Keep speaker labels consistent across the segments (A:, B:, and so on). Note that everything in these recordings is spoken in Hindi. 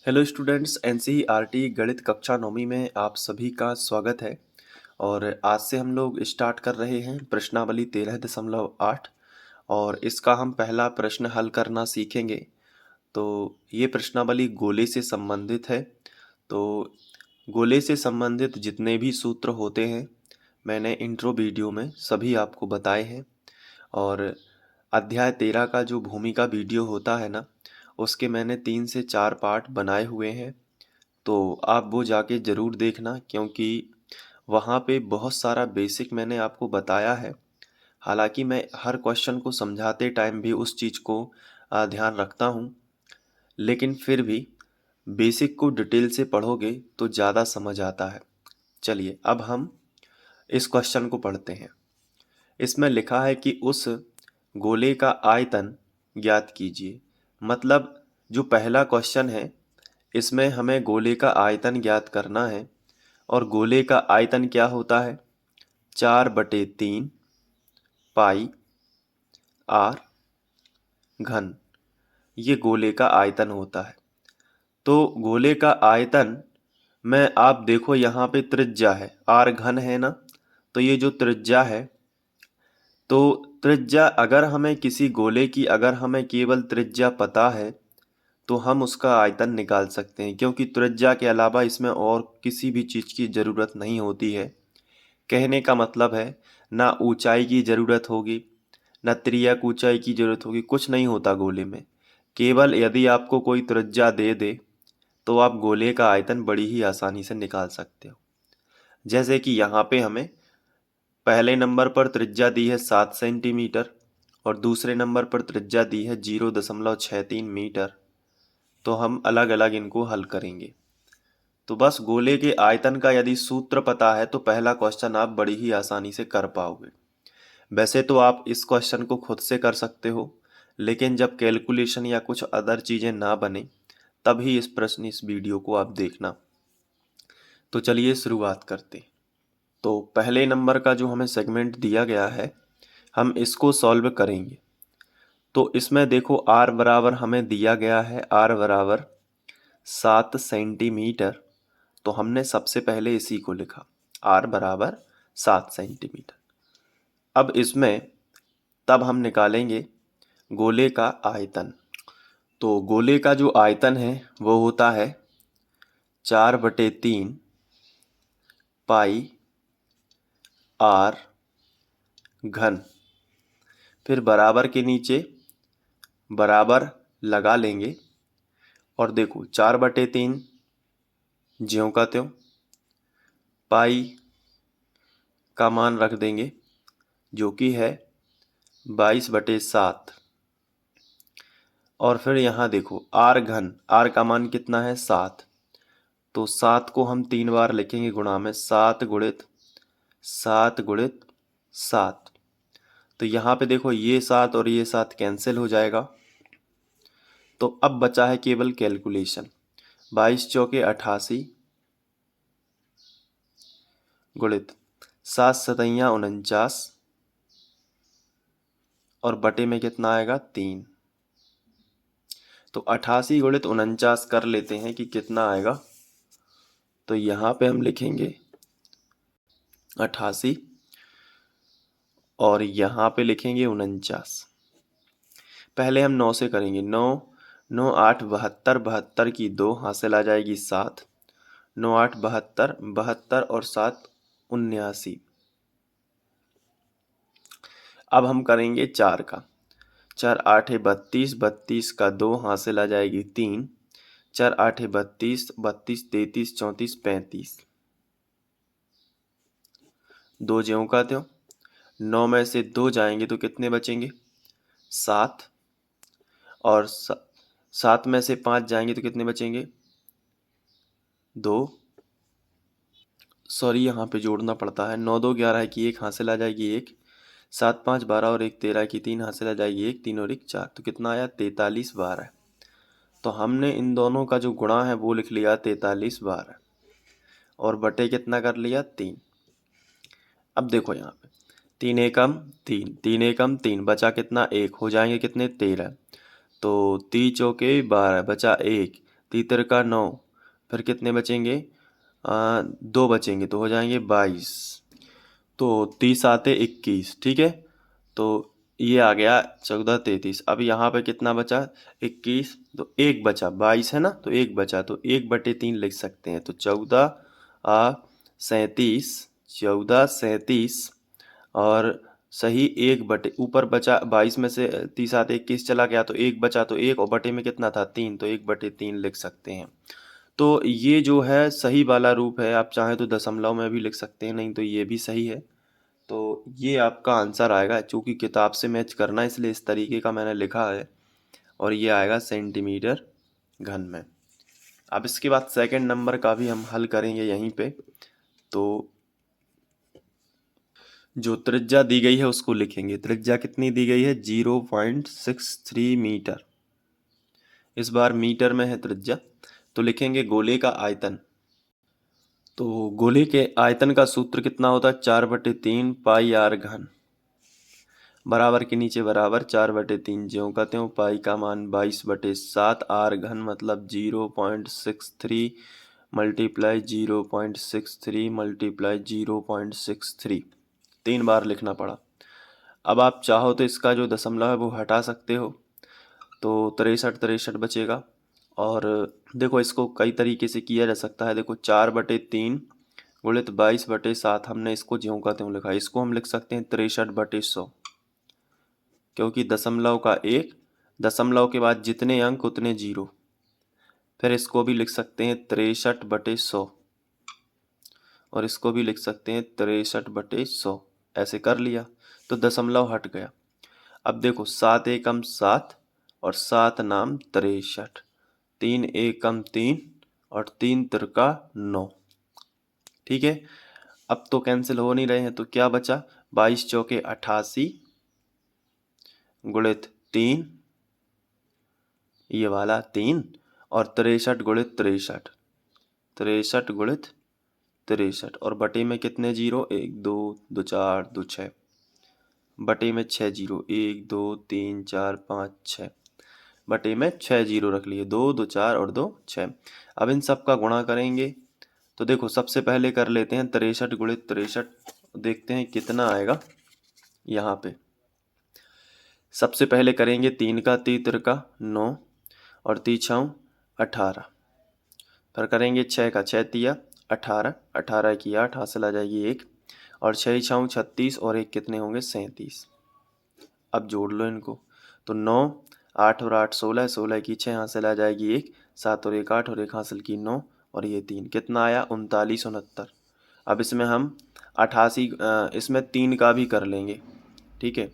A: हेलो स्टूडेंट्स, एनसीईआरटी गणित कक्षा 9वीं में आप सभी का स्वागत है। और आज से हम लोग स्टार्ट कर रहे हैं प्रश्नावली 13.8 और इसका हम पहला प्रश्न हल करना सीखेंगे। तो ये प्रश्नावली गोले से संबंधित है। तो गोले से संबंधित जितने भी सूत्र होते हैं मैंने इंट्रो वीडियो में सभी आपको बताए हैं। और अध्याय 13 का जो भूमिका वीडियो होता है ना, उसके मैंने 3 से 4 पार्ट बनाए हुए हैं। तो आप वो जाके ज़रूर देखना, क्योंकि वहाँ पे बहुत सारा बेसिक मैंने आपको बताया है। हालांकि मैं हर क्वेश्चन को समझाते टाइम भी उस चीज़ को ध्यान रखता हूँ, लेकिन फिर भी बेसिक को डिटेल से पढ़ोगे तो ज़्यादा समझ आता है। चलिए अब हम इस क्वेश्चन को पढ़ते हैं। इसमें लिखा है कि उस गोले का आयतन ज्ञात कीजिए। मतलब जो पहला क्वेश्चन है इसमें हमें गोले का आयतन ज्ञात करना है। और गोले का आयतन क्या होता है? 4/3 पाई आर घन, ये गोले का आयतन होता है। तो गोले का आयतन में आप देखो यहाँ पे त्रिज्या है, आर घन है ना, तो ये जो त्रिज्या है, तो त्रिज्या अगर हमें किसी गोले की अगर हमें केवल त्रिज्या पता है तो हम उसका आयतन निकाल सकते हैं, क्योंकि त्रिज्या के अलावा इसमें और किसी भी चीज़ की ज़रूरत नहीं होती है। कहने का मतलब है ना ऊंचाई की ज़रूरत होगी, ना त्रिज्यक ऊंचाई की ज़रूरत होगी, कुछ नहीं होता गोले में। केवल यदि आपको कोई त्रिज्या दे दे तो आप गोले का आयतन बड़ी ही आसानी से निकाल सकते हो। जैसे कि यहाँ पे हमें पहले नंबर पर त्रिज्या दी है 7 सेंटीमीटर और दूसरे नंबर पर त्रिज्या दी है 0.63 मीटर। तो हम अलग अलग इनको हल करेंगे। तो बस गोले के आयतन का यदि सूत्र पता है तो पहला क्वेश्चन आप बड़ी ही आसानी से कर पाओगे। वैसे तो आप इस क्वेश्चन को खुद से कर सकते हो, लेकिन जब कैलकुलेशन या कुछ अदर चीज़ें ना बने तभी इस वीडियो को आप देखना। तो चलिए शुरुआत करते हैं। तो पहले नंबर का जो हमें सेगमेंट दिया गया है हम इसको सॉल्व करेंगे। तो इसमें देखो आर बराबर हमें दिया गया है, आर बराबर 7 सेंटीमीटर। तो हमने सबसे पहले इसी को लिखा, आर बराबर 7 सेंटीमीटर। अब इसमें तब हम निकालेंगे गोले का आयतन। तो गोले का जो आयतन है वो होता है 4/3 पाई आर घन। फिर बराबर के नीचे बराबर लगा लेंगे और देखो 4/3 ज्यों का त्यों, पाई का मान रख देंगे जो कि है 22/7। और फिर यहाँ देखो आर घन, आर का मान कितना है 7। तो 7 को हम 3 बार लिखेंगे गुणा में, 7 गुणित 7। तो यहाँ पे देखो ये 7 और ये 7 कैंसिल हो जाएगा। तो अब बचा है केवल कैलकुलेशन। 22 चौके 88 गुणित 7 सतैया 49 और बटे में कितना आएगा 3। तो 88 गुणित 49 कर लेते हैं कि कितना आएगा। तो यहाँ पे हम लिखेंगे 88 और यहाँ पे लिखेंगे 49। पहले हम 9 से करेंगे। 9 9 8 72, 72 की 2 हासिल आ जाएगी 7। 9 8 72, 72 और 7 79। अब हम करेंगे 4 का। 4 8 32, 32 का 2 हासिल आ जाएगी 3। 4 8 32, 32 33 34 35। 2 ज्यों का त्यों। 9 में से 2 जाएंगे तो कितने बचेंगे 7। और 7 में से 5 जाएंगे तो कितने बचेंगे 2। सॉरी यहाँ पे जोड़ना पड़ता है। 9 2 11 की 1 हासिल आ जाएगी 1। 7 5 12 और 1 13 की 3 हासिल आ जाएगी 1। 3 और 1 4। तो कितना आया 43 बार। तो हमने इन दोनों का जो गुणा है वो लिख लिया 43 बार और बटे कितना कर लिया 3। अब देखो यहाँ पे 3 एकम 3, 3 एकम 3, बचा कितना 1, हो जाएंगे कितने 13। तो 3 चौके 12 बचा 1। तीतर का 9, फिर कितने बचेंगे? 2 बचेंगे तो हो जाएंगे 22। तो 30 आते 21, ठीक है। तो ये आ गया 14 33। अब यहाँ पे कितना बचा? 21, तो 1 बचा। 22 है ना, तो 1 बचा, तो 1/3 लिख सकते हैं। तो 14 37, 14 37 और सही 1 ऊपर बचा 22 में से 30 आते 21 चला गया, तो 1 बचा, तो 1 और बटे में कितना था? 3, तो 1/3 लिख सकते हैं। तो ये जो है सही वाला रूप है। आप चाहें तो दशमलव में भी लिख सकते हैं, नहीं तो ये भी सही है। तो ये आपका आंसर आएगा। चूंकि किताब से मैच करना है इसलिए इस तरीके का मैंने लिखा है, और ये आएगा सेंटीमीटर घन में। अब इसके बाद सेकंड नंबर का भी हम हल करेंगे यहीं पे। तो जो त्रिज्या दी गई है उसको लिखेंगे। त्रिज्या कितनी दी गई है? 0.63 मीटर। इस बार मीटर में है त्रिज्या, तो लिखेंगे गोले का आयतन। तो गोले के आयतन का सूत्र कितना होता है? 4/3 पाई आर घन। बराबर के नीचे बराबर, 4/3 ज्यों का त्यों, पाई का मान 22/7, आर घन मतलब 0.63 मल्टीप्लाई 0.63 मल्टीप्लाई 0.63। 3 बार लिखना पड़ा। अब आप चाहो तो इसका जो दशमलव है वो हटा सकते हो, तो 63 बचेगा। और देखो इसको कई तरीके से किया जा सकता है। देखो 4/3 गुणित 22/7, हमने इसको ज्यों का त्यों लिखा। इसको हम लिख सकते हैं 63/100, क्योंकि दशमलव का 1, दशमलव के बाद जितने अंक उतने जीरो। फिर इसको भी लिख सकते हैं 63/100, और इसको भी लिख सकते हैं 63/100। ऐसे कर लिया तो दशमलव हट गया। अब देखो 7 एकम 7 और 7 नाम 63, 3 एकम 3 और 3 तिरका 9। ठीक है। अब तो कैंसिल हो नहीं रहे हैं, तो क्या बचा? 22 चौके 88 गुणित 3, ये वाला 3, और 63 गुणित 63, 63 गुणित 63, और बटे में कितने जीरो? 1 2 2 4 2 6, बटे में 6 जीरो, 1 2 3 4 5 6, बटे में 6 जीरो रख लिए, 2 2 4 और 2 6। अब इन सब का गुणा करेंगे। तो देखो सबसे पहले कर लेते हैं 63 गुणित 63, देखते हैं कितना आएगा। यहाँ पे सबसे पहले करेंगे 3 का 3 का 9 और 3 छाऊं 18, फिर करेंगे 6 का 6 तिया 18, 18 की 8 हासिल आ जाएगी 1, और 6 छाऊं 36 और 1 कितने होंगे? 37। अब जोड़ लो इनको, तो 9 8 और 8 16, 16 की 6 हासिल आ जाएगी 1, 7 और 1 8 और 1 हासिल की 9, और ये 3 कितना आया? 39 69। अब इसमें हम 88, इसमें 3 का भी कर लेंगे। ठीक है,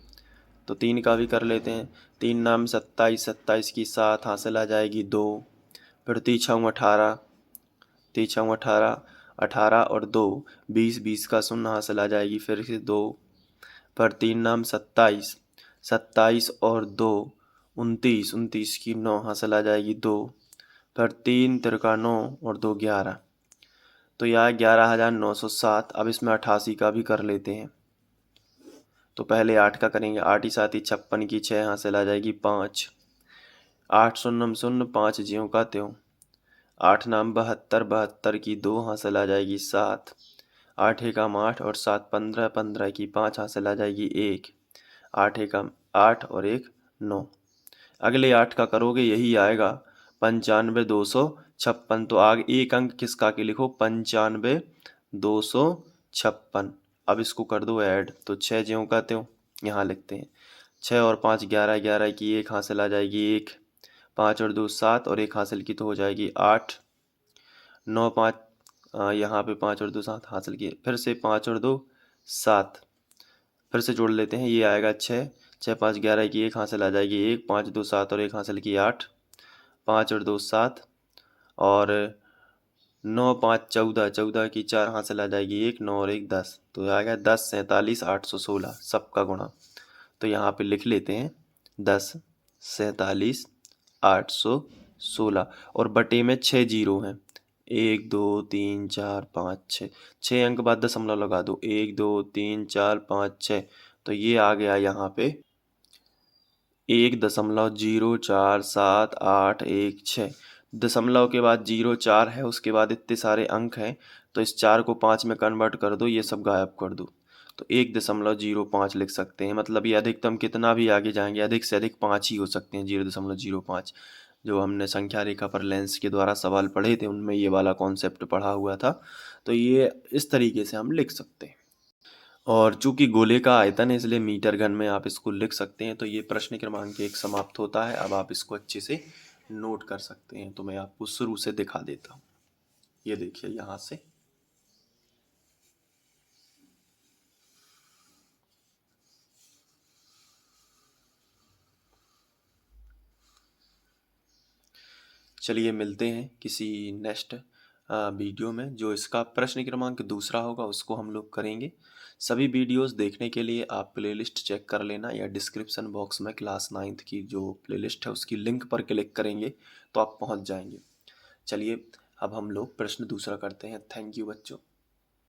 A: तो 3 का भी कर लेते हैं। 3 नाम 27, 27 की 7 हासिल आ जाएगी 2, फिर 3 छाऊं 18, 3 छाऊं 18, 18 और 2 20, 20 का 0 हासिल आ जाएगी फिर से 2, फिर 3 नाम 27, 27 और 2 29, 29 की 9 हासिल आ जाएगी 2, फिर 3 तिरका 9 और 2 11, तो यह 11,907। अब इसमें 88 का भी कर लेते हैं। तो पहले 8 का करेंगे, 8 ही 7 ही 56 की 6 हासिल आ जाएगी 5, 8 शून्य शून्य 5 ज्यों का त्यों, 8 नाम 72, 72 की 2 हासिल आ जाएगी 7, 8 एकम 8 और 7 15, 15 की 5 हासिल आ जाएगी 1, 8 एकम 8 और 1 9। अगले 8 का करोगे यही आएगा 95,256। तो आगे एक अंक किसका के लिखो? 95,256। अब इसको कर दो ऐड, तो 6 ज्यों का त्यों यहाँ लिखते हैं। 6 और 5 11, 11 की 1 हासिल आ जाएगी 1, 5 और 2 7 और 1 हासिल की तो हो जाएगी 8, 9 5, यहाँ पे 5 और 2 7 हासिल किए, फिर से 5 और 2 7, फिर से जोड़ लेते हैं। ये आएगा 6, 6 5 11 की 1 हासिल आ जाएगी 1, 5 2 7 और 1 हासिल की 8, 5 और 2 7, और 9 5 14, 14 की 4 हासिल आ जाएगी 1, 9 और 1 10, तो आएगा 10 47 816 सबका गुणा। तो यहाँ पे लिख लेते हैं 10 47 816, और बटे में 6 जीरो हैं, 1 2 3 4 5 6, 6 अंक बाद दशमलव लगा दो, 1 2 3 4 5 6, तो ये आ गया यहाँ पे 1.04786। दशमलव के बाद 0 4 है, उसके बाद इतने सारे अंक हैं, तो इस 4 को 5 में कन्वर्ट कर दो, ये सब गायब कर दो। तो 1.05 लिख सकते हैं, मतलब ये अधिकतम कितना भी आगे जाएंगे, अधिक से अधिक 5 ही हो सकते हैं, 0.05। जो हमने संख्या रेखा पर लेंस के द्वारा सवाल पढ़े थे उनमें ये वाला कॉन्सेप्ट पढ़ा हुआ था। तो ये इस तरीके से हम लिख सकते हैं। और चूंकि गोले का आयतन है इसलिए मीटर घन में आप इसको लिख सकते हैं। तो ये प्रश्न क्रमांक 1 समाप्त होता है। अब आप इसको अच्छे से नोट कर सकते हैं। तो मैं आपको शुरू से दिखा देता हूँ। ये देखिए यहाँ से। चलिए मिलते हैं किसी नेक्स्ट वीडियो में। जो इसका प्रश्न क्रमांक दूसरा होगा उसको हम लोग करेंगे। सभी वीडियोस देखने के लिए आप प्लेलिस्ट चेक कर लेना, या डिस्क्रिप्शन बॉक्स में क्लास 9th की जो प्लेलिस्ट है उसकी लिंक पर क्लिक करेंगे तो आप पहुंच जाएंगे। चलिए अब हम लोग प्रश्न दूसरा करते हैं। थैंक यू बच्चों।